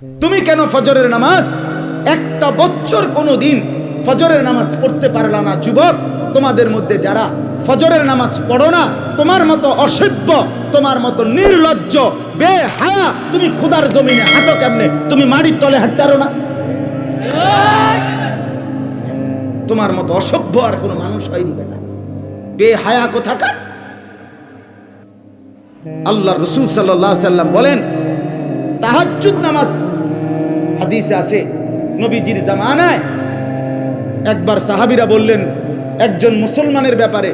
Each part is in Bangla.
তুমি কেন ফজরের নামাজ একটা বছর কোনোদিন ফজরের নামাজ পড়তে পারলা না? যুবক, তোমাদের মধ্যে যারা ফজরের নামাজ পড়ো না, তোমার মতো অসভ্য, তোমার মতো নির্লজ্জ, বেহায়া, তুমি খোদার জমিনে হাঁটো কেমনে? তুমি মাটির তলে হাঁটতে পারো না? তোমার মতো অসভ্য আর কোনো মানুষ হয়নি বেটা, বেহায়া কোথাকার। আল্লাহ রাসূল সাল্লাল্লাহু আলাইহি সাল্লাম বলেন, তাহাজ্জুদ নামাজ হাদিসে আছে নবীজির জামানায় একবার সাহাবীরা বললেন একজন মুসলমানের ব্যাপারে,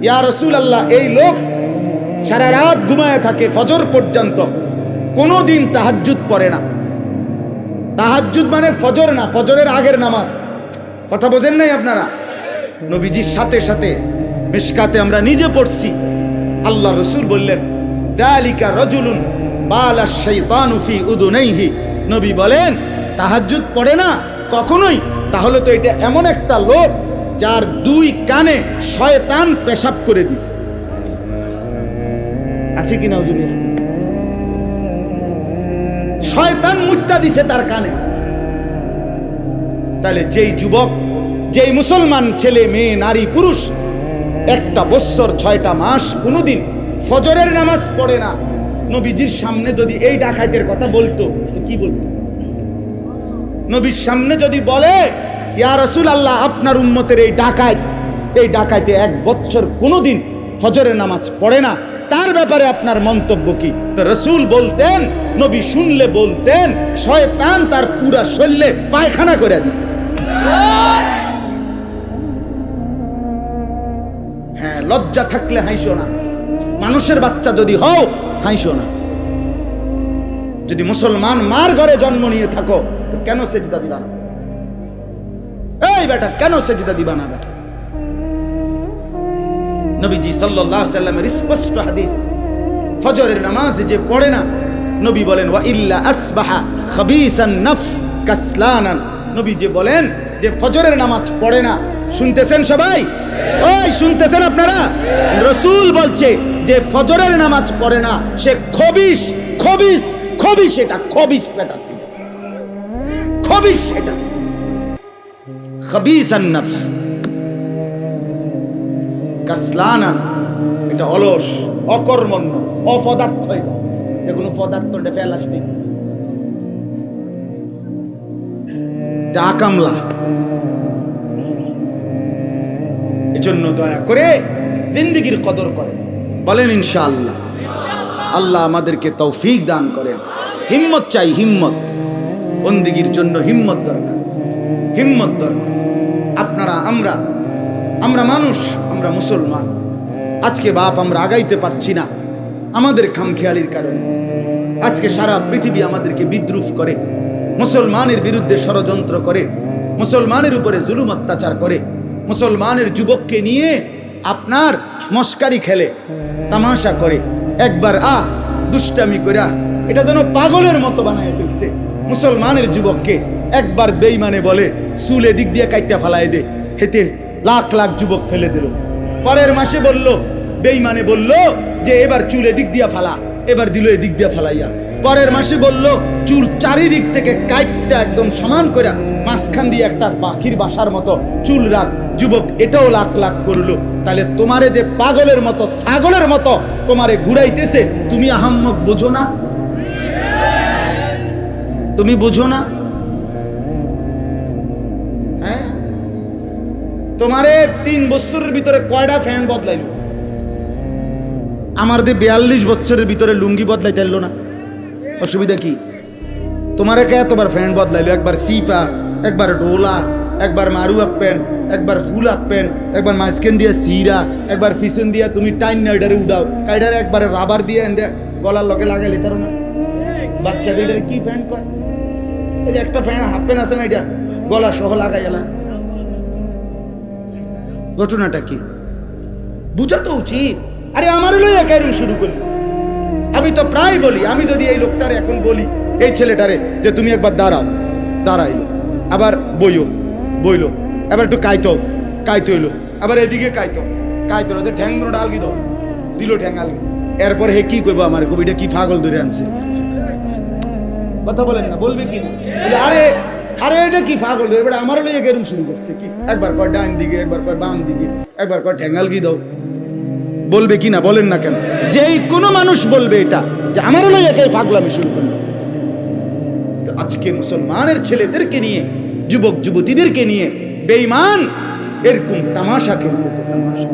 ইয়া রাসূলুল্লাহ, এই লোক সারা রাত ঘুমায় থাকে ফজর পর্যন্ত, কোনোদিন তাহাজ্জুদ পড়ে না। তাহাজ্জুদ মানে ফজর না, ফজরের আগের নামাজ। কথা বোঝেন নাই আপনারা? নবীজির সাথে সাথে মিশকাতে আমরা নিজে পড়ছি, আল্লাহ রাসূল বললেন, যালিকা রাজুলুন বালা শাইতানু ফি উযুনাইহি। নবী বলেন, তাহাজ্জুদ পড়ে না কখনোই, তাহলে তো এটা এমন একটা লোক যার দুই কানে শয়তান পেশাব করে দিছে। আছে কি না হুজুর? শয়তান মুত্তা দিছে তার কানে। তাহলে যেই যুবক, যেই মুসলমান ছেলে মেয়ে নারী পুরুষ একটা বছর 6টা মাস কোনোদিন ফজরের নামাজ পড়ে না, নবীজির সামনে যদি এই ডাকাইতের কথা বলতো তো কি বলতো? নবীর সামনে যদি বলে, ইয়া রাসূলুল্লাহ, আপনার উম্মতের এই ডাকাইতে 1 বছর কোনোদিন ফজরের নামাজ পড়ে না, তার ব্যাপারে আপনার মন্তব্য কি? তো রাসূল বলতেন, নবী শুনলে বলতেন, শয়তান তার পুরা শরীরে পায়খানা করে দিছে। হ্যাঁ, লজ্জা থাকলে হাসো না। মানুষের বাচ্চা যদি হও, হাসো না। যদি মুসলমান মার ঘরে জন্ম নিয়ে থাকো, তো কেন সেজদা দিবা না? এই বেটা, কেন সেজদা দিবা না বেটা? নবীজি সাল্লাল্লাহু আলাইহি সাল্লামের স্পষ্ট হাদিস, ফজরের নামাজ যে পড়ে না, নবী বলেন, ওয়া ইল্লা আসবাহা খাবিসান নফস কাসলানান। নবী যে বলেন যে ফজরের নামাজ পড়ে না, শুনতেছেন সবাই? ওই শুনতেছেন আপনারা? রাসূল বলছে যে ফজরের নামাজ পড়ে না, সে খবিস, খবিস, খবিস, এটা খবিস বেটা, খবিস, এটা খাবিসান নফস কাসলানা, এটা অলস, অকর্মণ্য, অপদার্থ। এটা যেগুলো পদার্থ ফেল আসবে, কামলা। এজন্য দয়া করে জিন্দেগির কদর করেন, বলেন ইনশাআল্লাহ। আল্লাহ আমাদেরকে তৌফিক দান করেন। হিম্মত চাই, হিম্মত। বন্দেগীর জন্য হিম্মত দরকার, হিম্মত দরকার। আপনারা, আমরা মানুষ, আমরা মুসলমান। আজকে বাপ আমরা আগাইতে পারছি না আমাদের খামখেয়ালির কারণে। আজকে সারা পৃথিবী আমাদেরকে বিদ্রুপ করে, মুসলমানের বিরুদ্ধে ষড়যন্ত্র করে, মুসলমানের উপরে জুলুম অত্যাচার করে, মুসলমানের যুবককে নিয়ে আপনার মস্কারি খেলে, তামাশা করে, একবার দুষ্টামি কইরা এটা যেন পাগলের মতো বানায় ফেলছে। মুসলমানের যুবককে একবার বেঈমানে বলে চুল এদিক দিয়ে কাইটা ফালাই দে, হেতে লাখ লাখ যুবক ফেলে দিল। পরের মাসে বলল, বেঈমানে বলল যে এবার চুল এদিক দিয়া ফালা, এবার দিল এদিক দিয়া ফালাইয়া। পরের মাসে বলল চুল চারিদিক থেকে কাইটটা একদম সমান করে মাঝখান দিয়ে একটা পাখির বাসার মতো চুল রাখ। যুবক এটাও লাখ লাখ করলো। তাহলে তোমারে যে পাগলের মতো, ছাগলের মতো তোমারে ঘুরাইতেছে, তুমি আহাম্মক বুঝো না? তুমি বুঝো না? হ্যাঁ, তোমারে 3 বছরের ভিতরে কয়টা ফ্যান বদলাইলো? আমার 42 বছরের ভিতরে লুঙ্গি বদলাইতে পারলো না, অসুবিধা কি? তোমারে কে এতবার ফ্যান বদলাইলো? একবার সিফা, একবার ডোলা, একবার মারু আপ প্যান্ট, একবার ফুল আপ প্যান্ট, একবার মাঝখান দিয়ে সিরা, একবার পিছন দিয়া তুমি টাইন না এটারে উদাও, কাইডারে একবারে রাবার দিয়ে এনে গলার লগে লাগাইলে তার না। বাচ্চাদের কি ফ্যান কয়? এই যে একটা ফ্যান, হাফ প্যান্ট আছে না, এটা গলা সহ লাগাই এলা। ঘটনাটা কি বুঝা তো উচিত। আরে আমার লইয়া কেন শুরু করলি? আমি তো প্রায় বলি, আমি যদি এই লোকটারে এখন বলি, এই ছেলেটারে যে তুমি একবার দাঁড়াও, দাঁড়াইলো, আবার বইলো, আবার একটু কাইতো হইলো, আবার এদিকে কাইতো যে ঠ্যাং দুটো আলগি দাও, দিল ঠ্যাং আলগি। এরপর হে কি কইবো আমার, কবিটা কি পাগল ধরে আনছে? কথা বলেন না, বলবে কি না? আরে আরে এটা কি পাগল, এবার আমারও লইয়া গেরুম শুরু করছে কি, একবার কয় ডান দিকে, একবার কয় বাম দিকে, একবার কয় ঠ্যাঙ্গাল কি দাও, বলবে কি না? বলেন না কেন? যেই কোনো মানুষ বলবে এটা যে আমারও লইয়া কে পাগলামি শুরু করবে। তো আজকে মুসলমানের ছেলেদেরকে নিয়ে, যুবক যুবতীদেরকে নিয়ে বেঈমান এরকম তামাশা খেলতেছে, তামাশা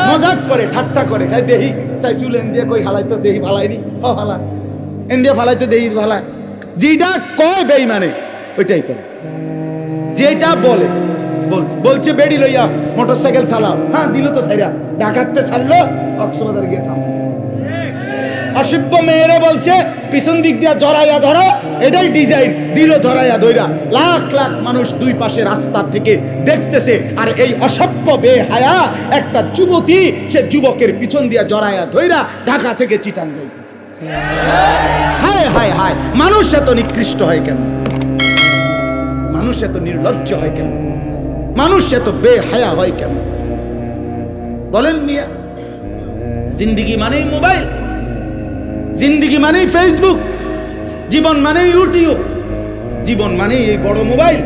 মজাক করে, ঠাট্টা করে, খাই দেহি চাই চুলেন দিয়ে কই হালাই তো দেহি ফালাইনি, ও হালা এন দিয়ে ফালাই তো দেহি ফালায়, যেটা কয় বেঈমানে ওইটাই করে, যেটা বলে বলছে বেড়ি লইয়া মোটরসাইকেল চালাও, হ্যাঁ দিল তো ছাইরা, ডাকাততে ছাড়লো, কক্সবাজার গিয়ে থাম। অসভ্য মেয়েরা বলছে পিছন দিক দিয়া জড়াইয়া ধরো, এটাই ডিজাইন, দিল ধরাইয়া ধইরা, লাখ লাখ মানুষ দুই পাশে রাস্তা থেকে দেখতেছে, আর এই অসভ্য বেহায়া একটা যুবতী সে যুবকের পিছন দিয়া জড়াইয়া ধইরা ঢাকা থেকে চিটাং যাইতেছে। হায় হায় হায়, মানুষ এত নিকৃষ্ট হয় কেন? মানুষ এত নির্লজ্জ হয় কেন? মানুষ এত বেহায়া হয় কেন? বলেন মিয়া, জিন্দিগি মানেই মোবাইল, জিন্দিগি মানেই ফেসবুক, জীবন মানেই ইউটিউব, জীবন মানেই এই বড় মোবাইল।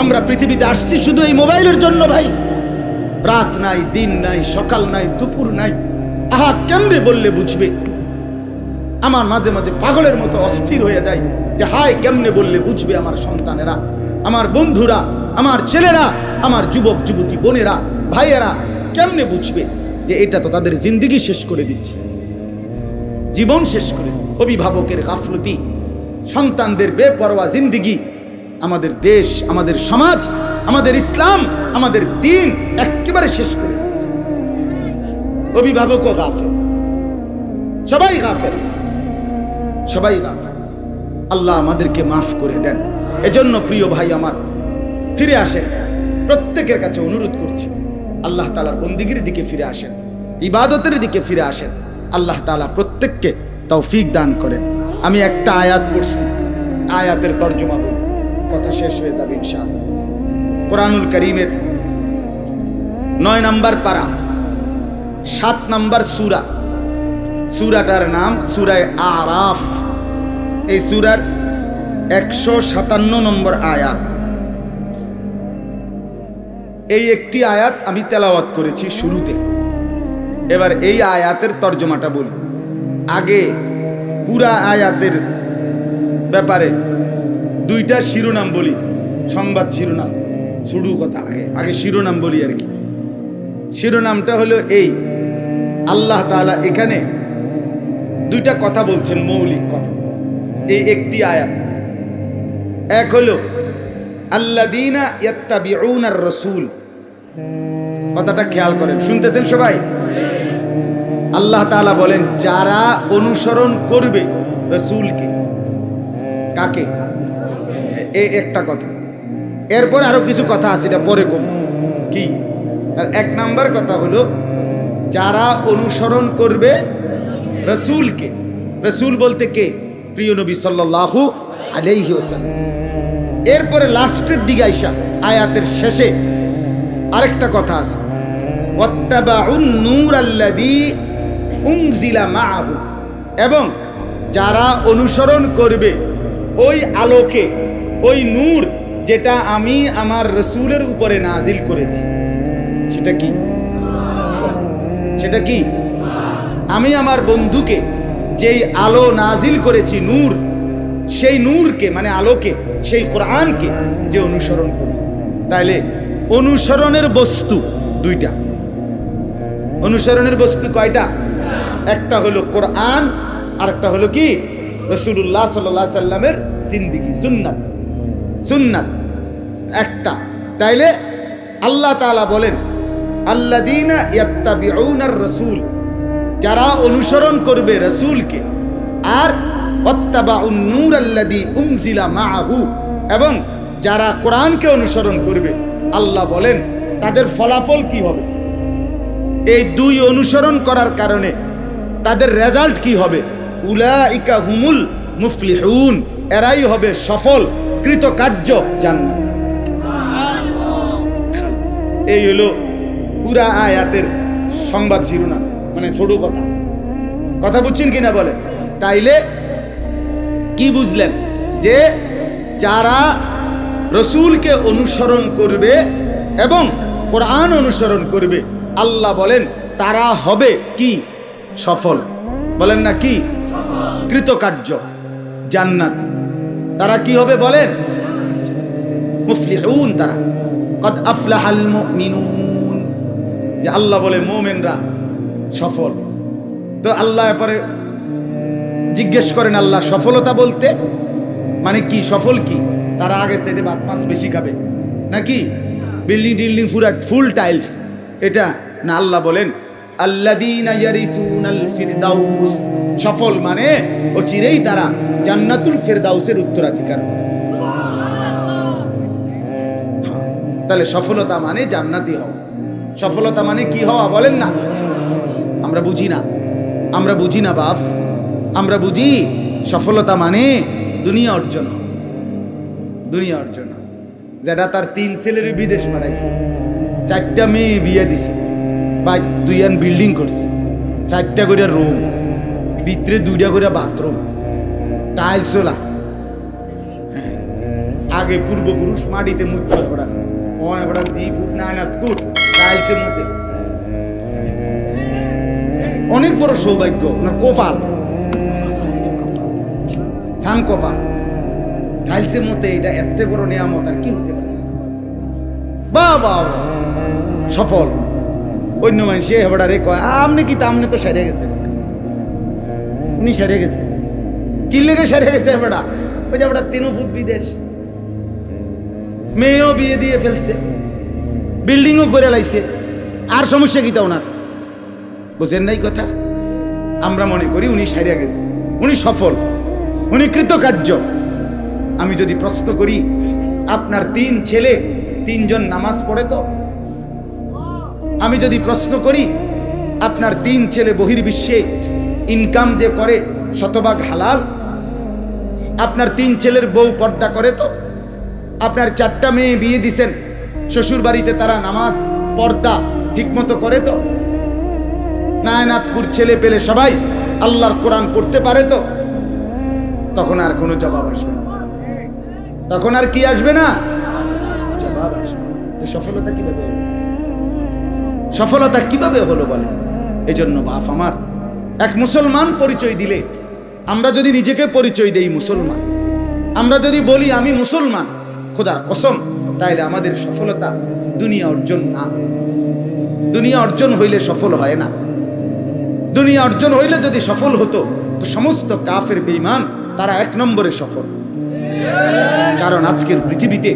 আমরা পৃথিবীতে আসছি শুধু এই মোবাইলের জন্য ভাই। রাত নাই, দিন নাই, সকাল নাই, দুপুর নাই। আহা, কেমনে বললে বুঝবে? আমার মাঝে মাঝে পাগলের মতো অস্থির হয়ে যায় যে হায়, কেমনে বললে বুঝবে আমার সন্তানেরা, আমার বন্ধুরা, আমার ছেলেরা, আমার যুবক যুবতী বোনেরা, ভাইয়েরা কেমনে বুঝবে যে এটা তো তাদের জিন্দিগি শেষ করে দিচ্ছে, জীবন শেষ করে। অভিভাবকের গাফলতি, সন্তানদের বেপরোয়া জিন্দিগি আমাদের দেশ, আমাদের সমাজ, আমাদের ইসলাম, আমাদের দিন একেবারে শেষ করে দিচ্ছে। অভিভাবকও গাফেল, সবাই গাফেল, সবাই গাফেল। আল্লাহ আমাদেরকে মাফ করে দেন। এজন্য প্রিয় ভাই আমার, ফিরে আসেন, প্রত্যেকের কাছে অনুরোধ করছি, আল্লাহ তাআলার বন্দিগির দিকে ফিরে আসেন, ইবাদতের দিকে ফিরে আসেন। আল্লাহ তাআলা প্রত্যেককে তৌফিক দান করেন। আমি একটা আয়াত পড়ছি, আয়াতের তর্জমা বলি, কথা শেষ হয়ে যাবে ইনশাআল্লাহ। কোরআনুল কারীমের 9 নম্বর পারা, 7 নম্বর সূরা, সূরাটার নাম সূরা আরাফ। এই সূরার 157 নম্বর আয়াত। এই একটি আয়াত আমি তেলাওয়াত করেছি শুরুতে। এবার এই আয়াতের তর্জমাটা বলি। আগে পুরা আয়াতের ব্যাপারে দুইটা শিরোনাম বলি, সংবাদ শিরোনাম, শুরু কথা আগে শিরোনাম বলি আর কি। শিরোনামটা হলো এই, আল্লাহ তাআলা এখানে দুইটা কথা বলছেন, মৌলিক কথা। এই একটি আয়াত, এক হলো আল্লাযীনা ইয়াত্তাবিউনার রাসূল। কথাটা খেয়াল করেন, শুনতেছেন সবাই? আল্লাহ তাআলা বলেন যারা অনুসরণ করবে রাসূলকে। কাকে? এই একটা কথা। এরপর আরো কিছু কথা আছে, এটা পরে কম। কি? এক নাম্বার কথা হলো যারা অনুসরণ করবে রাসূলকে। রাসূল বলতে কে? প্রিয় নবী সাল্লাল্লাহু আলাইহি ওয়াসাল্লাম। এরপরে লাস্টের দিকে আইসা আয়াতের শেষে আরেকটা কথা আছে, ওয়াত্তাবাউন নূরাল্লাযী উনজিলা মাআহু, এবং যারা অনুসরণ করবে ওই আলোকে, ওই নূর যেটা আমি আমার রাসূলের উপরে নাজিল করেছি। সেটা কি? সেটা কি? আমি আমার বন্ধুকে যেই আলো নাজিল করেছি, নূর, সেই নূরকে মানে আলোকে, সেই কোরআনকে যে অনুসরণ করবে। তাইলে অনুসরণের বস্তু দুইটা। অনুসরণের বস্তু কয়টা? একটা হলো কোরআন, আর একটা হলো কি? রাসূলুল্লাহ সাল্লাল্লাহু আলাইহি সাল্লামের জিন্দেগি, সুন্নাত। সুন্নাত একটা। তাইলে আল্লাহ তাআলা বলেন আল্লাযীনা ইয়াত্তাবিউনার রাসূল, যারা অনুসরণ করবে রাসূলকে, আর ওয়াত্তাবাউন নূরাল্লাযী উনজিলা মাআহু, এবং যারা কোরআনকে অনুসরণ করবে, আল্লাহ বলেন তাদের ফলাফল কি হবে? এই দুই অনুসরণ করার কারণে তাদের রেজাল্ট কি হবে? উলাইকা হুমুল মুফলিহুন, এরাই হবে সফল কৃতকার্য জান্নাত। এই হলো পুরা আয়াতের সংবাদ শিরোনাম, মানে ছোট কথা। কথা বুঝছেন কিনা বলে? তাইলে কি বুঝলেন? যে যারা রসুলকে অনুসরণ করবে এবং কোরআন অনুসরণ করবে, আল্লাহ বলেন তারা হবে কি? সফল। বলেন না কি? কৃতকার্য, জান্নাতি। তারা কি হবে বলেন? মুফলিহুন। তারা কদ আফলাহাল মুমিনুন, যে আল্লাহ বলে মুমিনরা সফল। তো আল্লাহ পরে জিজ্ঞেস করেন, আল্লাহ সফলতা বলতে মানে কি? সফল কি? তারা আগে চাইতে ভাত মাছ বেশি খাবে নাকি? বিল্ডিং টিল্ডিং পুরা ফুল টাইলস, এটা না। আল্লাহ বলেন আল্লাযীনা ইয়ারিসুনাল ফিরদাউস, সফল মানে ও চিরেই তারা জান্নাতুল ফিরদাউসের উত্তরাধিকার। তাহলে সফলতা মানে জান্নাতি হওয়া। সফলতা মানে কি হওয়া বলেন না? আমরা বুঝি না, আমরা বুঝি না বাপ। আমরা বুঝি সফলতা মানে দুনিয়া অর্জন। দুনিয়া অর্জন, যেটা তার 3 ছেলের বিদেশ পাঠাইছে, 4টা মেয়ে বিয়ে দিছে, বা 2 বিল্ডিং করছে, 4টা করে রুম, ভিতরে 2টা করে বাথরুম, টাইলস ওলা। আগে পূর্বপুরুষ মাটিতে মুচ্ছা পড়া, মনে পড়া টাইলসের মধ্যে। অনেক বড় সৌভাগ্য, কপাল, সান কপাল। টাইলসের মধ্যে এটা এত বড় নিয়ামত আর কি হতে পারে? বাবা সফল। অন্য মানুষ হেবড়ারে কয় আপনি কি? আপনি তো সেরে গেছে। উনি সেরে গেছে। কি লেগে সেরে গেছে হেবড়া? ওই যে হেবড়া 3 ফুট বিদেশ, মেয়েও বিয়ে দিয়ে ফেলছে, বিল্ডিংও করে লাইছে, আর সমস্যা কি তা ওনার? বুঝেন নাই কথা? আমরা মনে করি উনি সেরে গেছে, উনি সফল, উনি কৃতকার্য। আমি যদি প্রশ্ন করি, আপনার 3 ছেলে 3 জন নামাজ পড়ে তো? আমি যদি প্রশ্ন করি, আপনার 3 ছেলে বহির্বিশ্বে ইনকাম যে করে শতভাগ হালাল? আপনার 3 ছেলের বউ পর্দা করে তো? আপনার 4টা মেয়ে বিয়ে দিছেন, শ্বশুর বাড়িতে তারা নামাজ পর্দা ঠিকমতো করে তো? নায়নাতপুর ছেলে পেলে সবাই আল্লাহর কোরআন পড়তে পারে তো? তখন আর কোনো জবাব আসবে না। তখন আর কি আসবে না? জবাব আসবে। সফলতা কিভাবে হলো? সফলতা কিভাবে হলো বলে? এজন্য বাপ আমার, এক মুসলমান পরিচয় দিলে, আমরা যদি নিজেকে পরিচয় দেই মুসলমান, আমরা যদি বলি আমি মুসলমান খোদার কসম, তাইলে আমাদের সফলতা দুনিয়া অর্জন না। দুনিয়া অর্জন হইলে সফল হয় না। দুনিয়া অর্জন হইলে যদি সফল হতো তো সমস্ত কাফের বেঈমান তারা 1 নম্বরে সফল। কারণ আজকের পৃথিবীতে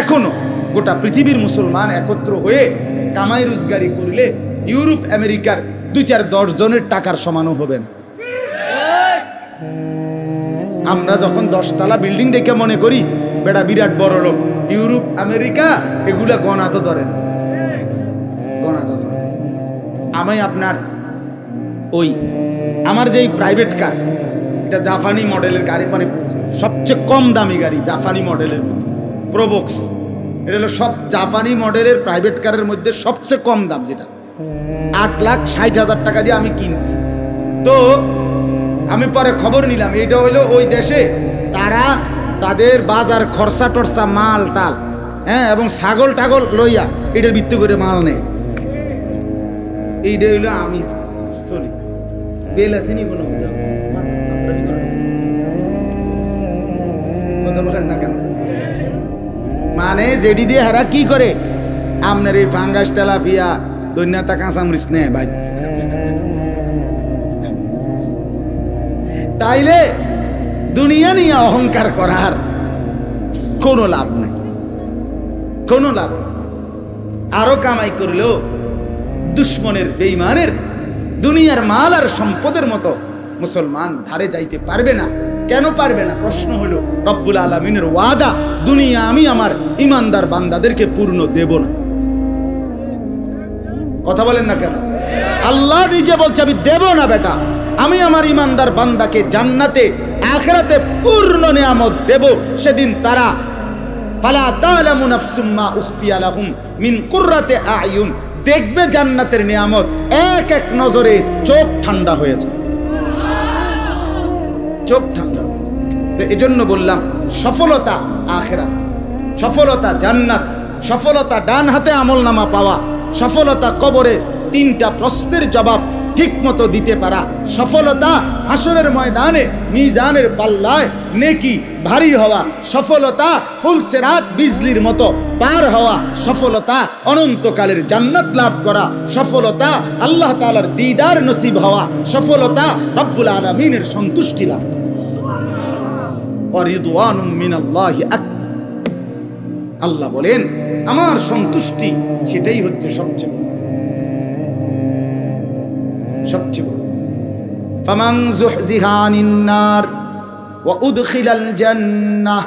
এখনো গোটা পৃথিবীর মুসলমান একত্র হয়ে কামাই রোজগারি করলে ইউরোপ আমেরিকার 2-4-10 জনের টাকার সমানও হবে না। আমরা যখন 10 তলা বিল্ডিং দেখে মনে করি বেটা বিরাট বড় লোক, ইউরোপ আমেরিকা এগুলা গণা তো ধরে না, গণা তো ধরে। আমি আপনার ওই আমার যেই প্রাইভেট কার, এটা জাপানি মডেলের গাড়ি, মানে সবচেয়ে কম দামি গাড়ি জাপানি মডেলের প্রোবক্স। এটা হলো সব জাপানি মডেলের প্রাইভেট কারের মধ্যে সবচেয়ে কম দাম, যেটা 8,60,000 টাকা দিয়ে আমি কিনছি। তো আমি পরে খবর নিলাম, এটা হলো ওই দেশে তারা তাদের বাজার খরচা টরচা মাল টাল, হ্যাঁ, এবং ছাগল টাগল লইয়া এটার ভিত্তি করে মাল নেয়। এইটা হইলো আমি চলি বেল আসেনি কোনো কথা বলেন না কেন? মানে যেটি দিয়ে হারা কি করে আপনার এই ফাঙ্গাস তেলাপিয়া দৈন্যতা কাঁচামরিচ নেয় ভাই। তাইলে দুনিয়া নিয়ে অহংকার করার কোনো লাভ নাই, কোনো লাভ। আরো কামাই করলেও দুশ্মনের বেঈমানের দুনিয়ার মাল আর সম্পদের মতো মুসলমান ধারে যাইতে পারবে না। কেন পারবে না? প্রশ্ন হলো রব্বুল আলামিনের ওয়াদা, দুনিয়া আমি আমার ইমানদার বান্দাদেরকে পূর্ণ দেব না। কথা বলেন না কেন? আল্লাহ নিজে বলছে আমি দেব না বেটা, আমি আমার ইমানদার বান্দাকে জান্নাতে আখিরাতে পূর্ণ নিয়ামত দেব। সেদিন তারা ফালা তা'লামু নাফসুম মা উখফিয়া লাহুম মিন কুররাতি আ'য়ুন, দেখবে জান্নাতের নিয়ামত, এক এক নজরে চোখ ঠান্ডা হয়ে যায়, চোখ ঠান্ডা হয়ে যায়। তো এজন্য বললাম সফলতা আখিরাত, সফলতা জান্নাত, সফলতা ডান হাতে আমলনামা পাওয়া, সফলতা কবরে 3টা প্রশ্নের জবাব ঠিক মতো দিতে পারা, সফলতা হাসরের ময়দানে মিজানের পাল্লায় নেকি ভারী হওয়া, সফলতা ফুলসেরাত বিজলির মতো পার হওয়া, সফলতা অনন্তকালের জান্নাত লাভ করা, সফলতা আল্লাহ তাআলার দিদার নসিব হওয়া, সফলতা রব্বুল আলামিনের সন্তুষ্টি লাভ করা। ওয়া রিদওয়ানুম মিনাল্লাহি আকবার। আল্লাহ বলেন আমার সন্তুষ্টি সেটাই হচ্ছে সবচেয়ে বড়, সবচেয়ে বড়। ফামান যুহজিহা আনিন নার ওয়া উদখিলাল জান্নাহ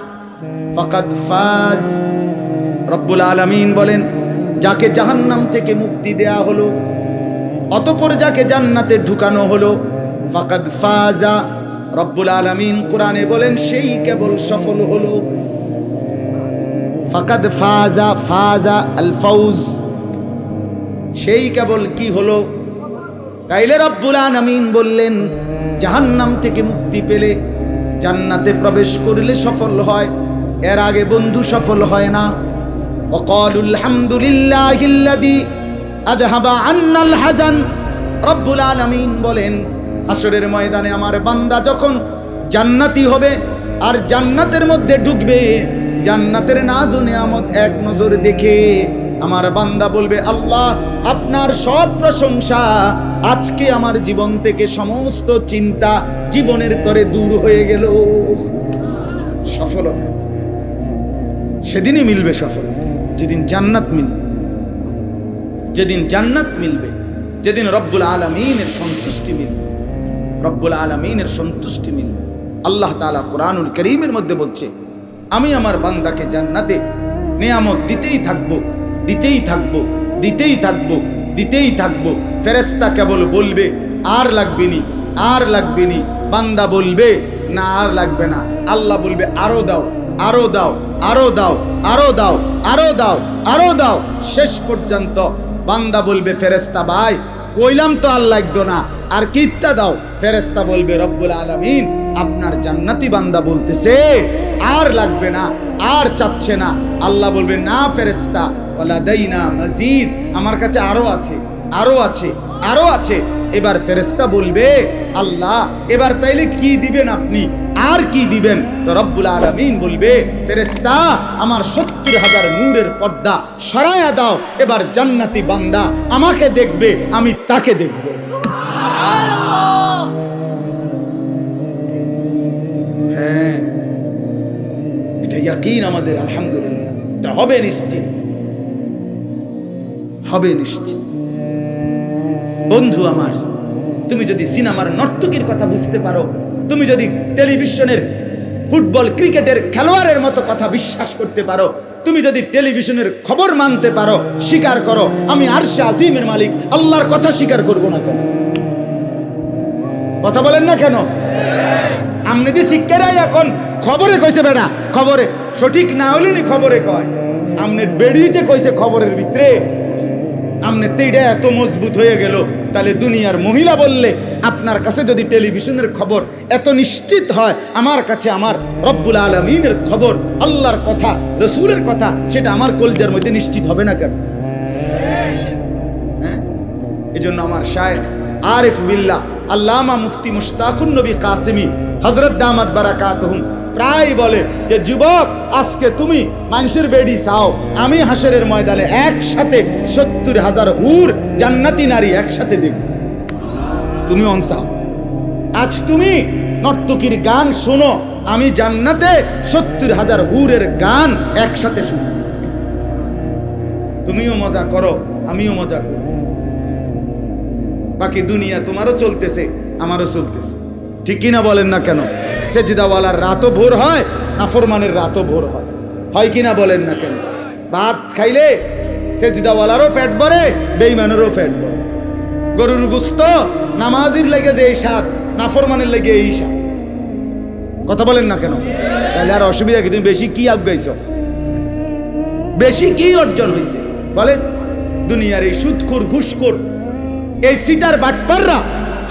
ফাকাদ ফাজ। রব্বুল আলামিন বলেন যাকে জাহান্নাম থেকে মুক্তি দেয়া হলো, অতঃপর যাকে জান্নাতে ঢুকানো হলো, ফাকাদ ফাজা। রব্বুল আলামিন কোরআনে বলেন সেই কেবল সফল হলো। ফাকাদ ফাজা, ফাজা আল ফাউজ, সেই কেবল কি হলো? তাইলে রব্বুল আলামিন বললেন জাহান্নাম থেকে মুক্তি পেলে জান্নাতে প্রবেশ করলে সফল হয়, এর আগে বন্ধু সফল হয় না। ওয়াকালুল হামদুলিল্লাহিল্লাযী আযহাবা আন্নাল হাযান। রব্বুল আলামিন বলেন হাসরের ময়দানে আমার বান্দা যখন জান্নাতি হবে আর জান্নাতের মধ্যে ঢুকবে, জান্নাতের নাজ ও নিয়ামত এক নজর দেখে আমার বান্দা বলবে আল্লাহ আপনার সব প্রশংসা, আজকে আমার জীবন থেকে সমস্ত চিন্তা জীবনের তরে দূর হয়ে গেল। সফলতা সেদিনই মিলবে, সফলতা যেদিন জান্নাত মিলবে, যেদিন জান্নাত মিলবে, যেদিন রব্বুল আলামিনের সন্তুষ্টি মিলবে, রব্বুল আলামিনের সন্তুষ্টি মিলবে। আল্লাহ তাআলা কোরআনুল কারীমের মধ্যে বলছে আমি আমার বান্দাকে জান্নাতে নিয়ামত দিতেই থাকবো, দিতেই থাকবো, দিতেই থাকবো, দিতেই থাকবো। ফেরেশতা কেবল বলবে আর লাগবে নি, আর লাগবে নি। বান্দা বলবে না আর লাগবে না। আল্লাহ বলবে আরো দাও, আরো দাও, আরো দাও, আরো দাও, আরো দাও, আরো দাও। শেষ পর্যন্ত বান্দা বলবে ফেরেশতা ভাই কইলাম তো আর লাগতো না, আর কিত্তা দাও। ফেরেশতা বলবে রব্বুল আলামিন আপনার জান্নাতি বান্দা বলতেছে আর লাগবে না, আর চাচ্ছে না। আল্লাহ বলবে না ফেরেশতা ওয়ালাদাইনা মাজিদ, আমার কাছে আরো আছে, আরো আছে, আরো আছে। এবার ফেরেশতা বলবে আল্লাহ এবার তাইলে কি দিবেন আপনি, আর কি দিবেন? তো রব্বুল আলামিন বলবে ফেরেশতা আমার 70,000 নূরের পর্দা সরায়া দাও, এবার জান্নাতি বান্দা আমাকে দেখবে, আমি তাকে দেখব। হ্যাঁ এটা ইয়াকিন আমাদের, আলহামদুলিল্লাহ এটা হবে নিশ্চিত, হবে নিশ্চিত। বন্ধু আমার, তুমি যদি সিনেমার নর্তকীর কথা বুঝতে পারো, তুমি যদি টেলিভিশনের ফুটবল ক্রিকেটের খেলোয়াড়ের মতো কথা বিশ্বাস করতে পারো, তুমি যদি টেলিভিশনের খবর মানতে পারো, স্বীকার করো আমি আরশে আজিমের মালিক আল্লাহর কথা স্বীকার করব না কেন? কথা বলেন না কেন? আমনে দি শিক্ষারাই এখন খবরে কইছে বেড়া, খবরে সঠিক না হলে নি খবরে কয়, আমনে বেড়িতে কইছে খবরের ভিতরে, আমনে তেইটা এত মজবুত হয়ে গেল। তাহলে দুনিয়ার মহিলা বললে আপনার কাছে যদি টেলিভিশনের খবর এত নিশ্চিত হয়, আমার কাছে আমার রব্বুল আলামিনের খবর, আল্লাহর কথা, রসুলের কথা, সেটা আমার কলজার মধ্যে নিশ্চিত হবে না কেন? হ্যাঁ, এই জন্য আমার শায়েখ আরিফ বিল্লাহ আল্লামা মুফতি মুশতাকুন নবী কাসেমি হযরত দামাত বারাকাতুহুম প্রায় বলে যে যুবক আজকে তুমি মানুষের বেডি চাও, আমি হাসরের ময়দানে একসাথে 70,000 হুর জান্নাতি নারী একসাথে দেখব। তুমি অনসাও, আজ তুমি নর্তকীর গান শোনো, আমি জান্নাতে 70,000 হুরের গান একসাথে শুনি। তুমিও মজা করো, আমিও মজা করি। বাকি দুনিয়া তোমারও চলতেছে, আমারও চলতেছে, ঠিক কিনা বলেন না কেন? সেজদাওয়ালার রাতও ভোর হয়, নাফরমানের রাতও ভোর হয়, হয় কিনা বলেন না কেন? ভাত খাইলে সেজদাওয়ালারও পেট ভরে, বেঈমানেরও পেট ভরে। গরুর গোশত নামাজির লেগে যে এই স্বাদ, নাফরমানের লেগে এই স্বাদ। কথা বলেন না কেন? তাহলে আর অসুবিধা কি? তুমি বেশি কি আগাইছ, বেশি কি অর্জন হয়েছে বলেন? দুনিয়ার এই সুদখোর, ঘুষখোর, এই সিটার বাটপাররা,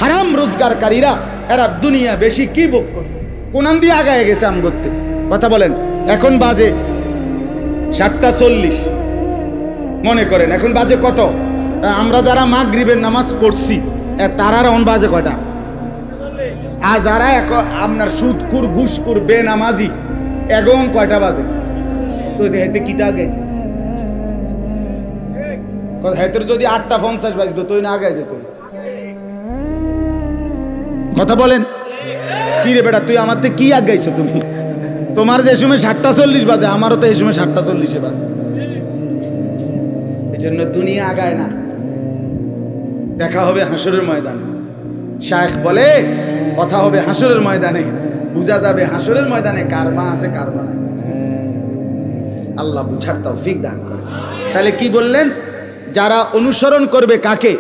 হারাম রোজগারকারীরা, এরা দুনিয়া বেশি কি ভোগ করছে? কোনান দিয়ে আগায় গেছে আম করতে। কথা বলেন, এখন বাজে 7:40। মনে করেন এখন বাজে কত? আমরা যারা মাগরিবের নামাজ পড়ছি তারার অন বাজে কয়টা? আর যারা আপনার সুদকুর ঘুষকুর বেনামাজি এখন কয়টা বাজে? তো হেতে কিতা গেছে হেতের যদি 8:50 বাজতো তুই না আগে যেত। কথা বলেন, কি রে বেটা তুই আমার থেকে কি আগাইছো? তুমি তোমার যে সময় 7:40 বাজে, আমারও তো এই সময় 7:40 বাজে। এই জন্য দুনিয়া আগায় না। দেখা হবে হাসরের ময়দানে। শায়েখ বলে কথা হবে হাসরের ময়দানে, বুঝা যাবে হাসরের ময়দানে কার মা আছে কার মা নাই। আল্লাহ বুঝার তৌফিক দান করে। তাহলে কি বললেন? যারা অনুসরণ করবে কাকে?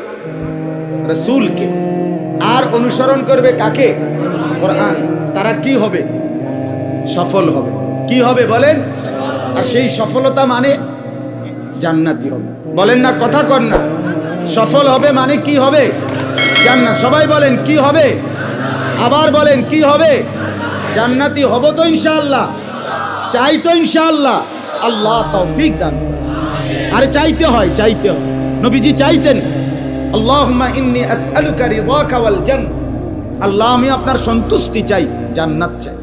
রাসূলকে। আর অনুসরণ করবে কাকে? কোরআন। তারা কি হবে? সফল হবে। কি হবে বলেন? আর সেই সফলতা মানে জান্নাতি হবে। বলেন না, কথা কর না। সফল হবে মানে কি হবে? জান্নাত। সবাই বলেন কি হবে? আবার বলেন কি হবে? জান্নাতি হব তো ইনশাআল্লাহ। চাই তো ইনশাআল্লাহ। আল্লাহ তৌফিক দান করে। আরে চাইতে হয়, চাইতে হয়। নবীজি চাইতেন আল্লাহুম্মা ইন্নী আসআলুকা রিদাকা ওয়াল জান্নাহ। আল্লাহ আমি আপনার সন্তুষ্টি চাই, জান্নাত চাই।